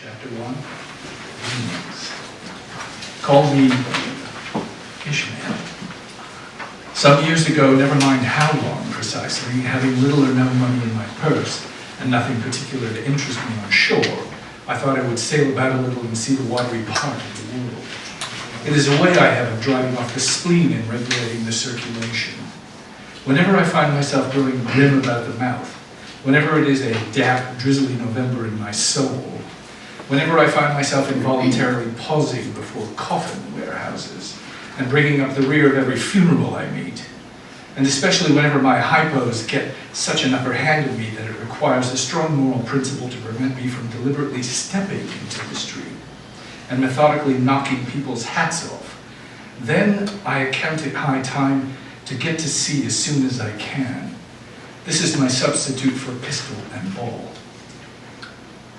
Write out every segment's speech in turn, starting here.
Chapter 1, Loomings. Call me Ishmael. Some years ago, never mind how long precisely, having little or no money in my purse, and nothing particular to interest me on shore, I thought I would sail about a little and see the watery part of the world. It is a way I have of driving off the spleen and regulating the circulation. Whenever I find myself growing grim about the mouth, whenever it is a damp, drizzly November in my soul, whenever I find myself involuntarily pausing before coffin warehouses and bringing up the rear of every funeral I meet, and especially whenever my hypos get such an upper hand of me that it requires a strong moral principle to prevent me from deliberately stepping into the street and methodically knocking people's hats off, then I account it high time to get to sea as soon as I can. This is my substitute for pistol and ball.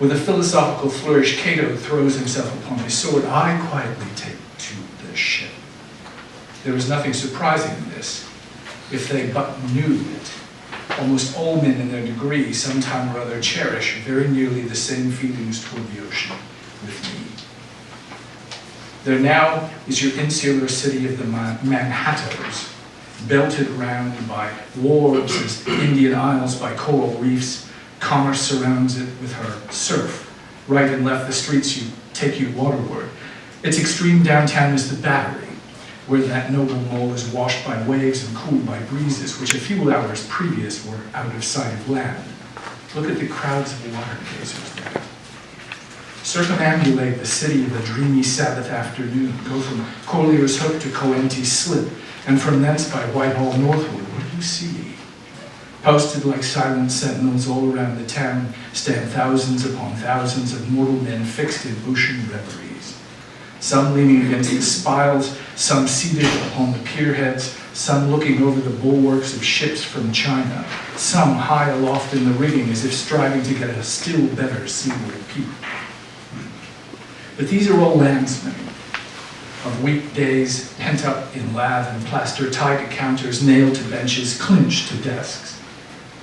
With a philosophical flourish, Cato throws himself upon his sword. I quietly take to the ship. There is nothing surprising in this, if they but knew it. Almost all men in their degree, sometime or other, cherish very nearly the same feelings toward the ocean with me. There now is your insular city of the Manhattoes, belted round by wharves as Indian Isles by coral reefs. Commerce surrounds it with her surf. Right and left the streets take you waterward. Its extreme downtown is the Battery, where that noble mole is washed by waves and cooled by breezes, which a few hours previous were out of sight of land. Look at the crowds of water gazers there. Circumambulate the city of a dreamy Sabbath afternoon. Go from Collier's Hook to Coenties Slip, and from thence by Whitehall northward. What do you see? Posted like silent sentinels all around the town stand thousands upon thousands of mortal men fixed in ocean reveries. Some leaning against the spiles, some seated upon the pierheads, some looking over the bulwarks of ships from China, some high aloft in the rigging as if striving to get a still better seaward peep. But these are all landsmen of weekdays, pent up in lath and plaster, tied to counters, nailed to benches, clinched to desks.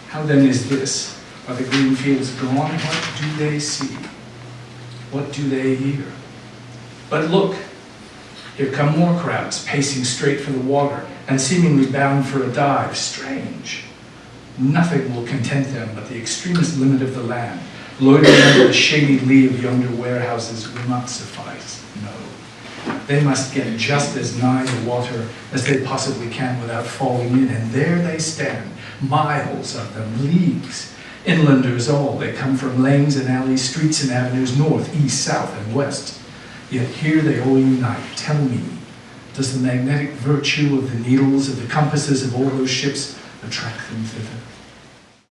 How then is this? Are the green fields gone? What do they see? What do they hear? But look, here come more crowds, pacing straight for the water, and seemingly bound for a dive. Strange. Nothing will content them but the extremest limit of the land. Loitering under the shady lee of yonder warehouses will not suffice, no. They must get just as nigh the water as they possibly can without falling in, and there they stand, miles of them, leagues. Inlanders all, they come from lanes and alleys, streets and avenues, north, east, south, and west. Yet here they all unite. Tell me, does the magnetic virtue of the needles of the compasses of all those ships attract them thither?